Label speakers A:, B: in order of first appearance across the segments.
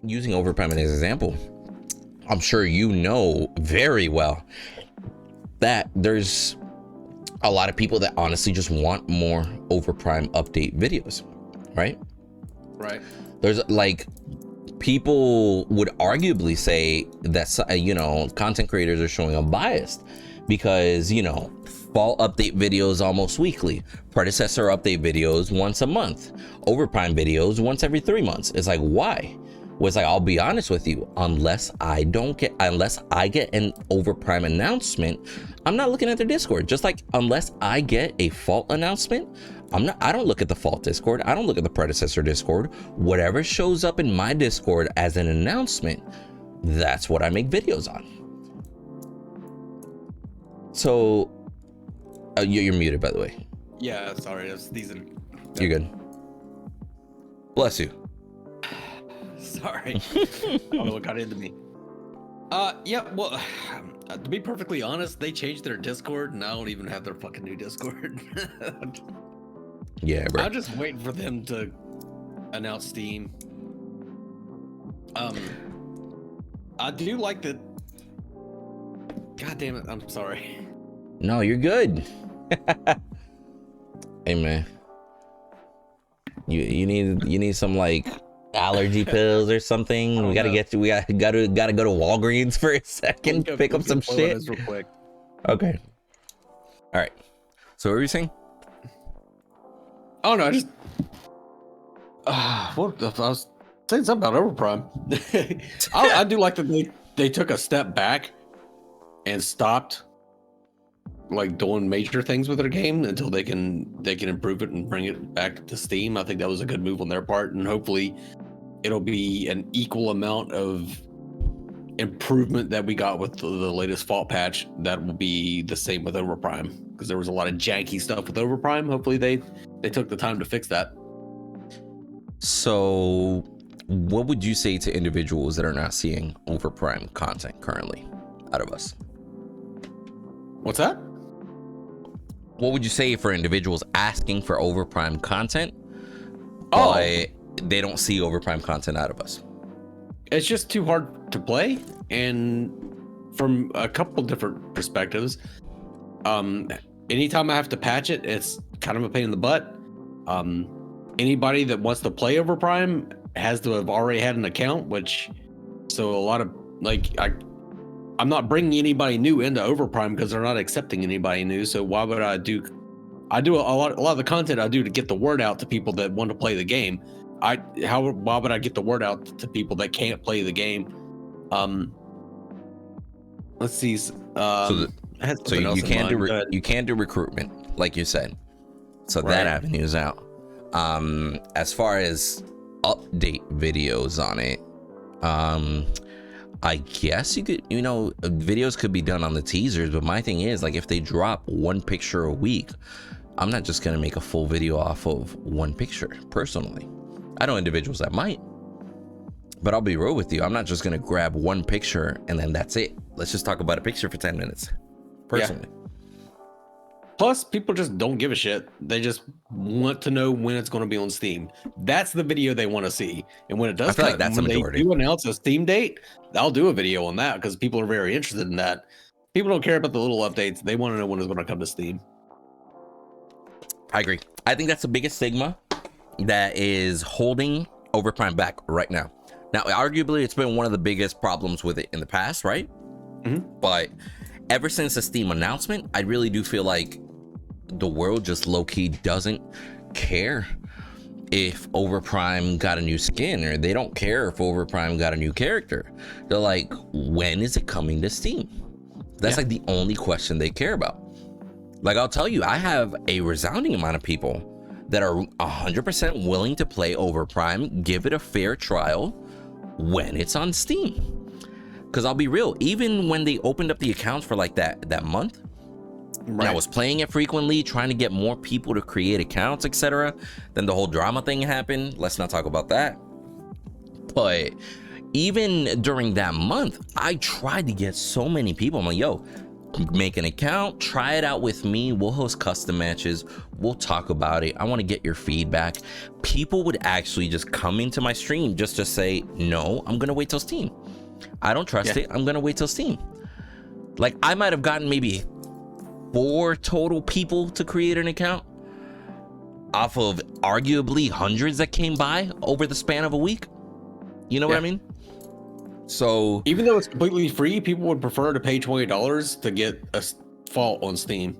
A: using Overprime as an example, I'm sure you know very well that there's a lot of people that honestly just want more Overprime update videos, right?
B: Right.
A: There's like, people would arguably say that, you know, content creators are showing a bias because, you know, fall update videos almost weekly, predecessor update videos once a month, Overprime videos once every 3 months. It's like, why? Well, it's like, I'll be honest with you, unless I get an Overprime announcement, I'm not looking at their Discord. Just like, unless I get a fault announcement, I don't look at the fault Discord. I don't look at the predecessor Discord. Whatever shows up in my Discord as an announcement, that's what I make videos on. So, you're muted, by the way.
B: Yeah, sorry. I was sneezing.
A: You're good. Bless you.
B: Sorry. I don't know what got into me. Yeah, well, to be perfectly honest, they changed their Discord and I don't even have their fucking new Discord.
A: Yeah, bro.
B: I'm just waiting for them to announce Steam. I do like that. God damn it, I'm sorry.
A: No, you're good. Hey man, you need some like allergy pills or something. We gotta gotta go to Walgreens for a second, pick up some shit.
B: Real quick.
A: Okay. All right. So what were you saying?
B: Oh no, I just what I was saying something about Overprime. I do like that they took a step back and stopped like doing major things with their game until they can improve it and bring it back to Steam. I think that was a good move on their part, and hopefully it'll be an equal amount of improvement that we got with the latest fault patch. That will be the same with Overprime, because there was a lot of janky stuff with Overprime. Hopefully they took the time to fix that.
A: So what would you say to individuals that are not seeing Overprime content currently out of us?
B: What's that?
A: What would you say for individuals asking for Overprime content, but they don't see Overprime content out of us?
B: It's just too hard to play, and from a couple different perspectives. Anytime I have to patch it, it's kind of a pain in the butt. Anybody that wants to play Overprime has to have already had an account, so a lot of I'm not bringing anybody new into Overprime because they're not accepting anybody new. So why would I do a lot of the content I do to get the word out to people that want to play the game. Why would I get the word out to people that can't play the game? Let's see.
A: So you can't do recruitment, like you said. So right. That avenue is out. As far as update videos on it, I guess you could, videos could be done on the teasers, but my thing is, like, if they drop one picture a week, I'm not just gonna make a full video off of one picture. Personally, I know individuals that might, but I'll be real with you, I'm not just gonna grab one picture and then that's it. Let's just talk about a picture for 10 minutes. Personally. Yeah.
B: Plus, people just don't give a shit. They just want to know when it's going to be on Steam. That's the video they want to see. And when it does,
A: I feel like that's the majority.
B: They do announce a Steam date, I'll do a video on that because people are very interested in that. People don't care about the little updates. They want to know when it's going to come to Steam.
A: I agree. I think that's the biggest stigma that is holding Overprime back right now. Now, arguably, it's been one of the biggest problems with it in the past, right? Mm-hmm. But ever since the Steam announcement, I really do feel like the world just low-key doesn't care if Overprime got a new skin, or they don't care if Overprime got a new character. They're like, when is it coming to Steam? That's like the only question they care about. Like, I'll tell you, I have a resounding amount of people that are 100% willing to play Overprime, give it a fair trial when it's on Steam. Because I'll be real, even when they opened up the accounts for like that month, right, and I was playing it frequently, trying to get more people to create accounts, etc. Then the whole drama thing happened. Let's not talk about that. But even during that month, I tried to get so many people. I'm like, yo, make an account, try it out with me. We'll host custom matches. We'll talk about it. I want to get your feedback. People would actually just come into my stream just to say, no, I'm going to wait till Steam. I don't trust it. I'm going to wait till Steam. Like, I might have gotten maybe 4 total people to create an account off of arguably hundreds that came by over the span of a week. You know what I mean? So
B: even though it's completely free, people would prefer to pay $20 to get a Fault on Steam,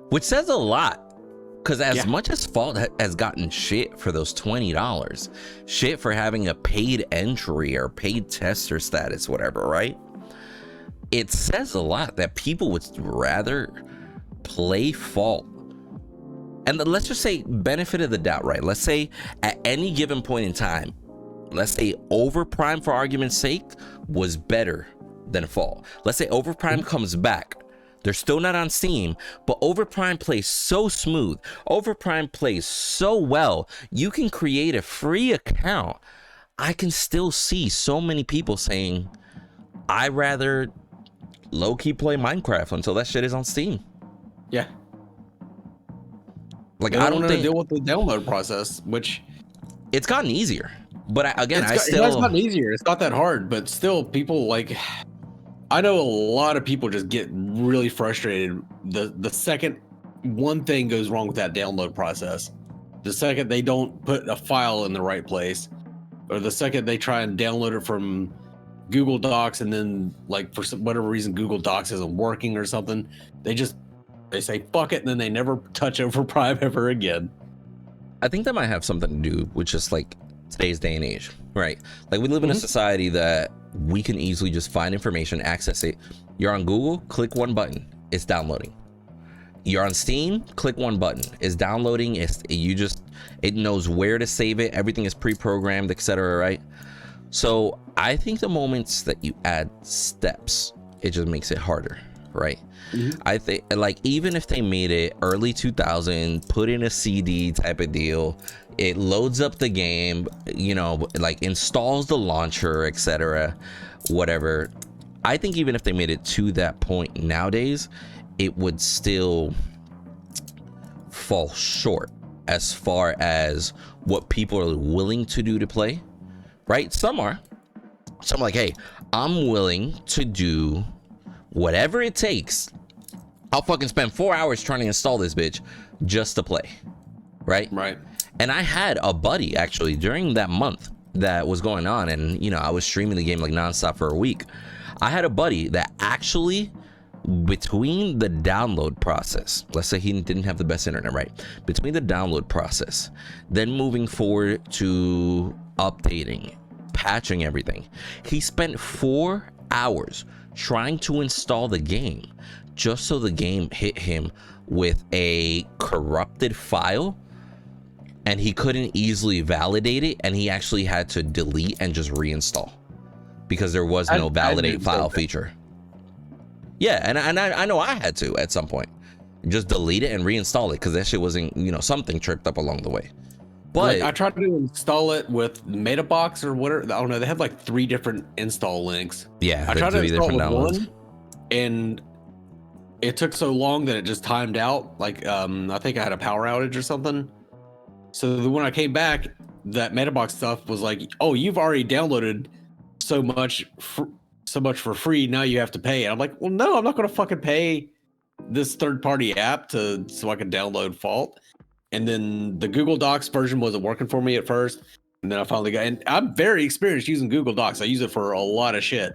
A: which says a lot, because as much as Fault has gotten shit for those $20, shit for having a paid entry or paid tester status, whatever, right? It says a lot that people would rather play Fault. And let's just say benefit of the doubt, right? Let's say at any given point in time, let's say Overprime, for argument's sake, was better than Fault. Let's say Overprime comes back. They're still not on Steam, but Overprime plays so smooth. Overprime plays so well. You can create a free account. I can still see so many people saying, I'd rather low-key play Minecraft until that shit is on Steam.
B: Yeah.
A: Like,
B: I don't want to deal with the download process, which
A: it's gotten easier. But
B: it's gotten easier. It's not that hard, but still, people like. I know a lot of people just get really frustrated the second one thing goes wrong with that download process. The second they don't put a file in the right place, or the second they try and download it from Google Docs, and then like for whatever reason Google Docs isn't working or something, they say fuck it, and then they never touch Overprime ever again.
A: I think that might have something to do with just like today's day and age, right? Like, we live in a society that we can easily just find information, access it. You're on Google, click one button, it's downloading. You're on Steam, click one button, it's downloading. It knows where to save it. Everything is pre-programmed, etc. Right? So I think the moments that you add steps, it just makes it harder, right? I think, like, even if they made it early 2000, put in a CD type of deal, it loads up the game, you know, like installs the launcher, etc., whatever. I think even if they made it to that point nowadays, it would still fall short as far as what people are willing to do to play, right? Some are like, hey, I'm willing to do whatever it takes. I'll fucking spend 4 hours trying to install this bitch just to play, right?
B: Right.
A: And I had a buddy actually during that month that was going on, and you know, I was streaming the game like nonstop for a week. I had a buddy that actually, between the download process, let's say he didn't have the best internet, right? Between the download process, then moving forward to updating, patching everything, he spent 4 hours trying to install the game just so the game hit him with a corrupted file, and he couldn't easily validate it, and he actually had to delete and just reinstall because there was no validate file feature. Yeah, and I know I had to at some point just delete it and reinstall it because that shit wasn't, you know, something tripped up along the way. But
B: like, I tried to install it with MetaBox or whatever. I don't know. They had like 3 different install links.
A: Yeah,
B: I tried to install with one, and it took so long that it just timed out. Like, I think I had a power outage or something. So when I came back, that MetaBox stuff was like, "Oh, you've already downloaded so much for free. Now you have to pay." And I'm like, "Well, no, I'm not going to fucking pay this third-party app so I can download Fault." And then the Google Docs version wasn't working for me at first, and then I finally got. And I'm very experienced using Google Docs. I use it for a lot of shit.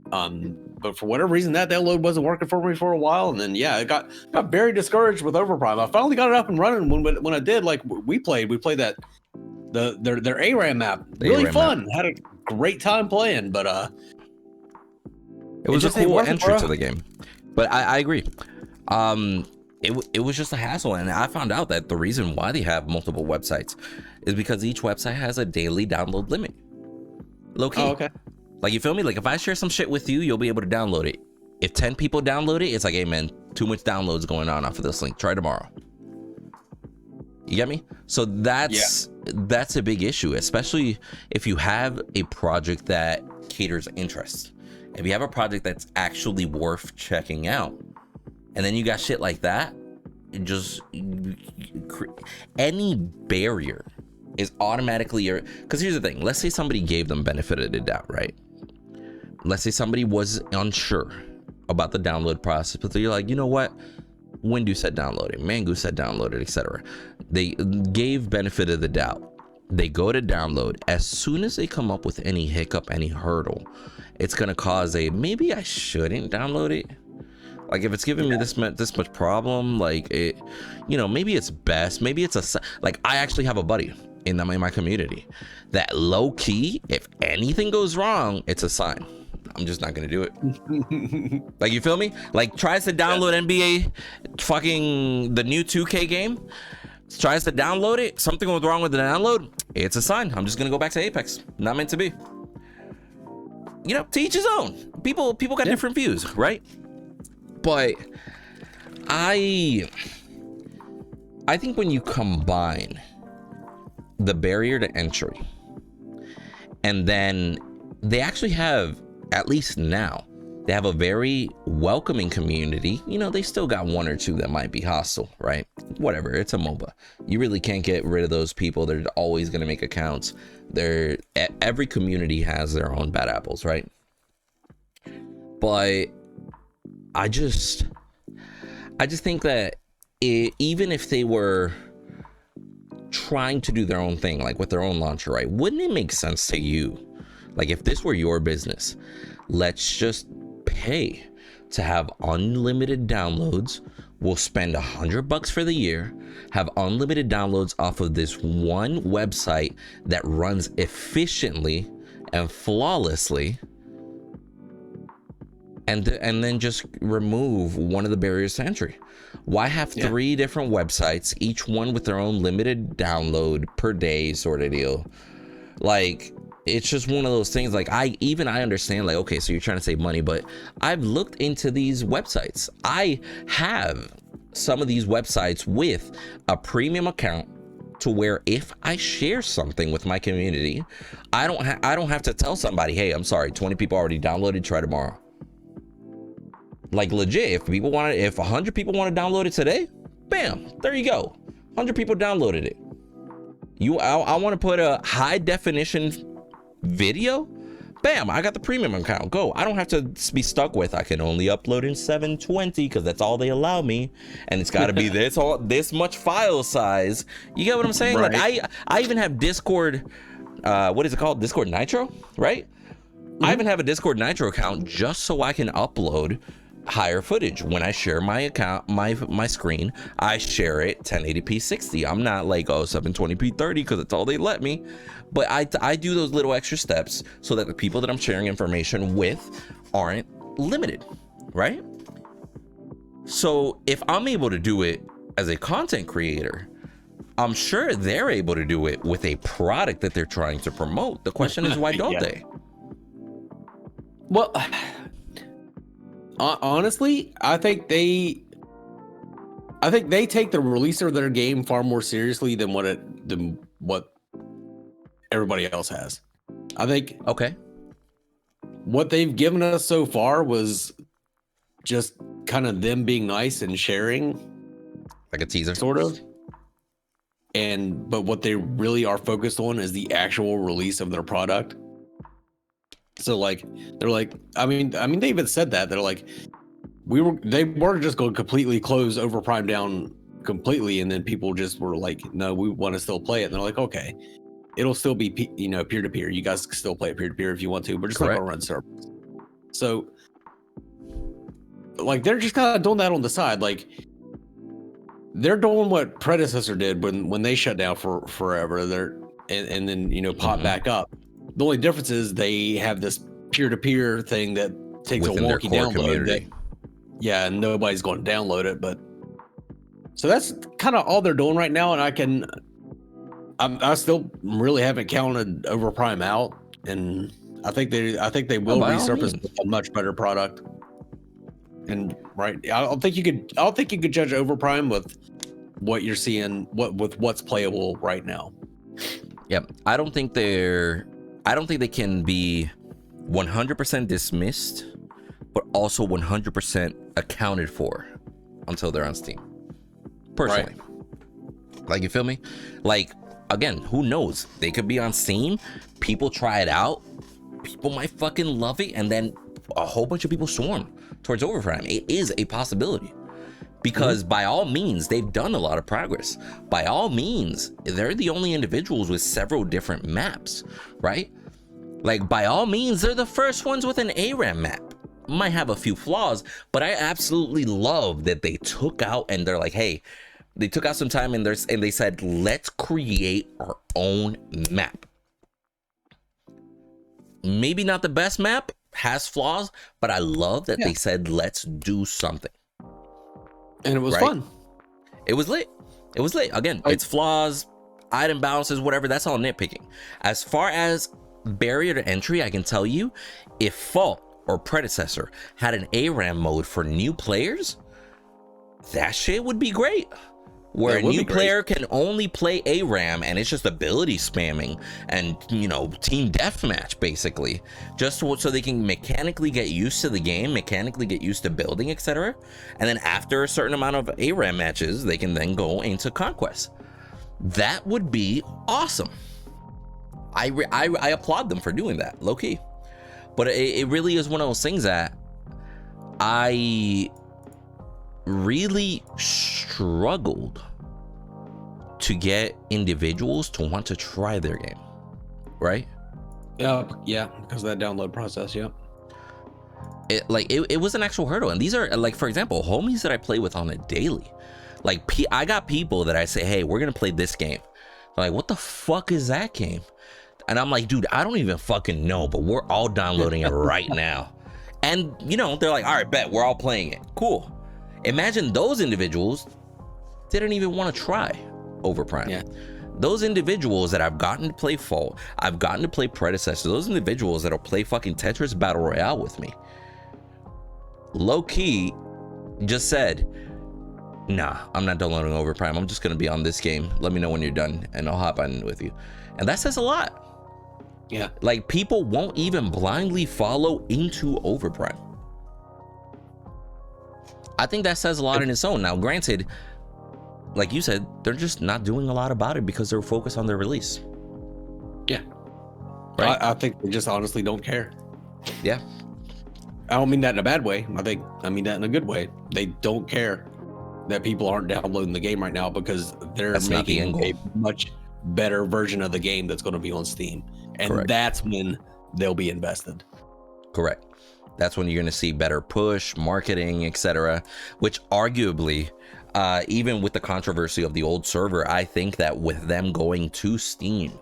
B: But for whatever reason, that download wasn't working for me for a while, and then I got very discouraged with Overprime. I finally got it up and running when I did. Like we played that their ARAM map, really fun. Had a great time playing, but
A: it was a cool entry to the game. But I agree. It was just a hassle, and I found out that the reason why they have multiple websites is because each website has a daily download limit. Low key.
B: Oh, okay.
A: Like, you feel me? Like, if I share some shit with you, you'll be able to download it. If 10 people download it, it's like, hey man, too much downloads going on off of this link. Try tomorrow. You get me? So that's a big issue, especially if you have a project that caters interest. If you have a project that's actually worth checking out, and then you got shit like that. It just any barrier is automatically your. Because here's the thing. Let's say somebody gave them benefit of the doubt, right? Let's say somebody was unsure about the download process, but they're like, you know what? Windu said download it, Mangoose said download it, etc. They gave benefit of the doubt. They go to download. As soon as they come up with any hiccup, any hurdle, it's gonna cause a maybe I shouldn't download it. Like if it's giving me this much problem, like it, you know, maybe it's best. Maybe it's like I actually have a buddy in my community that low key, if anything goes wrong, it's a sign. I'm just not gonna do it. Like, you feel me? Like tries to download NBA, fucking the new 2K game. Tries to download it. Something was wrong with the download. It's a sign. I'm just gonna go back to Apex. Not meant to be. You know, to each his own. People got different views, right? But I think when you combine the barrier to entry, and then they actually have, at least now, they have a very welcoming community. You know, they still got one or two that might be hostile, right? Whatever, it's a MOBA. You really can't get rid of those people. They're always going to make accounts. Every community has their own bad apples, right? But I just think that even if they were trying to do their own thing, like with their own launcher, right? Wouldn't it make sense to you? Like if this were your business, let's just pay to have unlimited downloads. We'll spend $100 for the year, have unlimited downloads off of this one website that runs efficiently and flawlessly. And then just remove one of the barriers to entry. Why have 3 different websites, each one with their own limited download per day sort of deal? Like, it's just one of those things. Like, I understand, like, okay, so you're trying to save money, but I've looked into these websites. I have some of these websites with a premium account, to where if I share something with my community, I don't have to tell somebody, hey, I'm sorry, 20 people already downloaded, try tomorrow. Like, legit, if 100 people want to download it today, bam, there you go. 100 people downloaded it. I want to put a high definition video, bam, I got the premium account, go. I don't have to be stuck with, I can only upload in 720 because that's all they allow me, and it's got to be this much file size. You get what I'm saying? Right. Like I even have Discord, what is it called? Discord Nitro, right? Mm-hmm. I even have a Discord Nitro account just so I can upload higher footage. When I share my account, my screen, I share it 1080p 60. I'm not like, oh, 720p 30 because it's all they let me. But I do those little extra steps so that the people that I'm sharing information with aren't limited, right? So if I'm able to do it as a content creator, I'm sure they're able to do it with a product that they're trying to promote. The question is, why don't they?
B: Well, honestly, I think they take the release of their game far more seriously than what everybody else has. I think what they've given us so far was just kind of them being nice and sharing,
A: like a teaser,
B: sort of. But what they really are focused on is the actual release of their product. So like, they're like, I mean, they even said that they're like, they were just going to completely close Overprime down completely, and then people just were like, no, we want to still play it. And they're like, okay, it'll still be peer to peer. You guys can still play it peer to peer if you want to, but just not gonna run servers. So like, they're just kind of doing that on the side. Like, they're doing what Predecessor did when they shut down for forever. And then pop back up. The only difference is they have this peer-to-peer thing that takes within a wonky download. And nobody's going to download it. But so that's kind of all they're doing right now. And I still really haven't counted Overprime out, and I think they will resurface a much better product. And I don't think you could judge Overprime with what you're seeing, with what's playable right now.
A: Yep, I don't think they can be 100% dismissed, but also 100% accounted for. until they're on Steam. Personally. Like, you feel me? Like, again, who knows? They could be on Steam. People try it out. People might fucking love it. And then a whole bunch of people swarm towards Overprime. It is a possibility. Because by all means, they've done a lot of progress. By all means, they're the only individuals with several different maps, right? Like, by all means, they're the first ones with an ARAM map. Might have a few flaws, but I absolutely love that they took out and they're like, hey, they took out some time and they said, let's create our own map. Maybe not the best map, has flaws, but I love that they said, let's do something.
B: And it was fun.
A: It was lit. It was lit. Again, it's flaws, item balances, whatever. That's all nitpicking. As far as barrier to entry, I can tell you, if Fault or Predecessor had an ARAM mode for new players, that shit would be great. Where a new player can only play ARAM and it's just ability spamming and, you know, team deathmatch basically, just so they can mechanically get used to the game, mechanically get used to building, etc. And then after a certain amount of ARAM matches, they can then go into Conquest. That would be awesome. I applaud them for doing that, low key. But it really is one of those things that I really struggled to get individuals to want to try their game, right?
B: Yeah, because of that download process.
A: It was an actual hurdle. And these are, like, for example, homies that I play with on a daily. Like, I got people that I say, hey, we're gonna play this game. They're like, what the fuck is that game? And I'm like, dude, I don't even fucking know, but we're all downloading it right now. And, you know, they're like, all right, bet, we're all playing it. Cool. Imagine those individuals didn't even want to try Overprime. Yeah. Those individuals that I've gotten to play Fault, I've gotten to play Predecessor, those individuals that'll play fucking Tetris Battle Royale with me, low key just said, nah, I'm not downloading Overprime. I'm just going to be on this game. Let me know when you're done and I'll hop on with you. And that says a lot. Yeah. Like, people won't even blindly follow into Overprime. I think that says a lot in its own. Now, granted, like you said, they're just not doing a lot about it because they're focused on their release. Yeah.
B: Right? I think they just honestly don't care.
A: Yeah.
B: I don't mean that in a bad way. I mean that in a good way. They don't care that people aren't downloading the game right now because they're making a much better version of the game that's going to be on Steam. And that's when they'll be invested. Correct.
A: That's when you're going to see better push, marketing, etc. Which arguably, even with the controversy of the old server, I think that with them going to Steam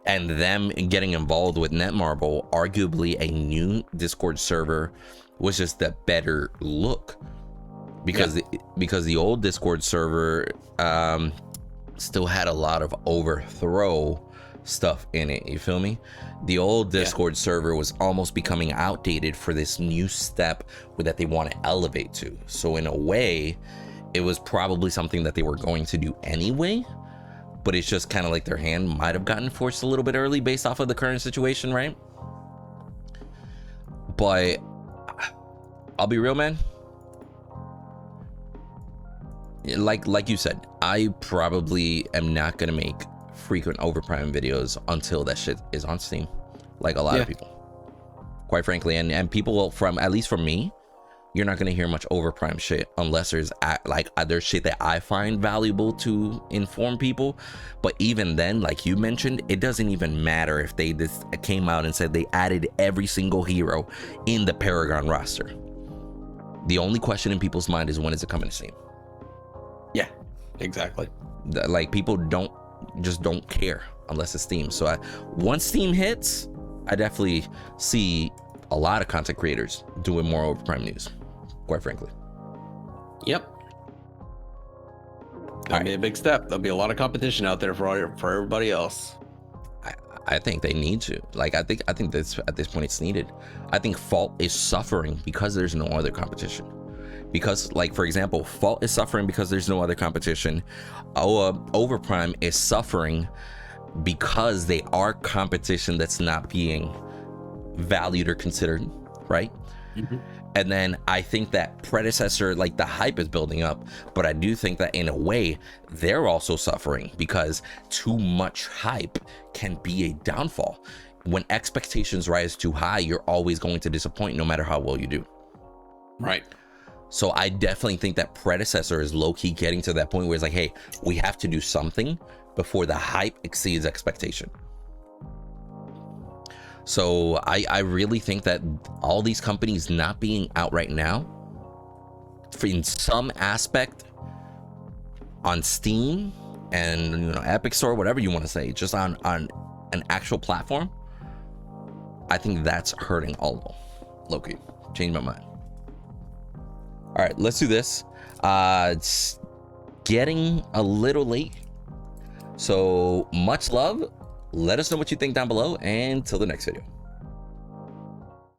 A: and them getting involved with Netmarble, arguably a new Discord server was just the better look. Because the old Discord server still had a lot of overthrow stuff in it, you feel me? The old Discord server was almost becoming outdated for this new step that they want to elevate to. So in a way, it was probably something that they were going to do anyway, but it's just kind of like their hand might have gotten forced a little bit early based off of the current situation, right? But I'll be real, man. Like you said, I probably am not gonna make frequent Overprime videos until that shit is on Steam, like a lot of people, quite frankly. And people, from at least from me, you're not gonna hear much Overprime shit unless there's other shit that I find valuable to inform people. But even then, like you mentioned, it doesn't even matter if they just came out and said they added every single hero in the Paragon roster. The only question in people's mind is, when is it coming to Steam?
B: Yeah, exactly.
A: Like, people don't care unless it's Steam. So once Steam hits, I definitely see a lot of content creators doing more Overprime news, quite frankly.
B: Yep. That'll be a big step. There'll be a lot of competition out there for everybody else.
A: I think they need to. Like, I think this, at this point, it's needed. I think Fault is suffering because there's no other competition. Because, like, for example, Fault is suffering because there's no other competition. Overprime is suffering because they are competition that's not being valued or considered, right? And then I think that Predecessor, like the hype is building up, but I do think that in a way they're also suffering because too much hype can be a downfall. When expectations rise too high, you're always going to disappoint no matter how well you do.
B: Right.
A: So I definitely think that Predecessor is low-key getting to that point where it's like, hey, we have to do something before the hype exceeds expectation. So I really think that all these companies not being out right now, in some aspect on Steam and Epic Store, whatever you want to say, just on an actual platform, I think that's hurting all low-key. Change my mind. All right, let's do this. It's getting a little late, so much love. Let us know what you think down below, and till the next video.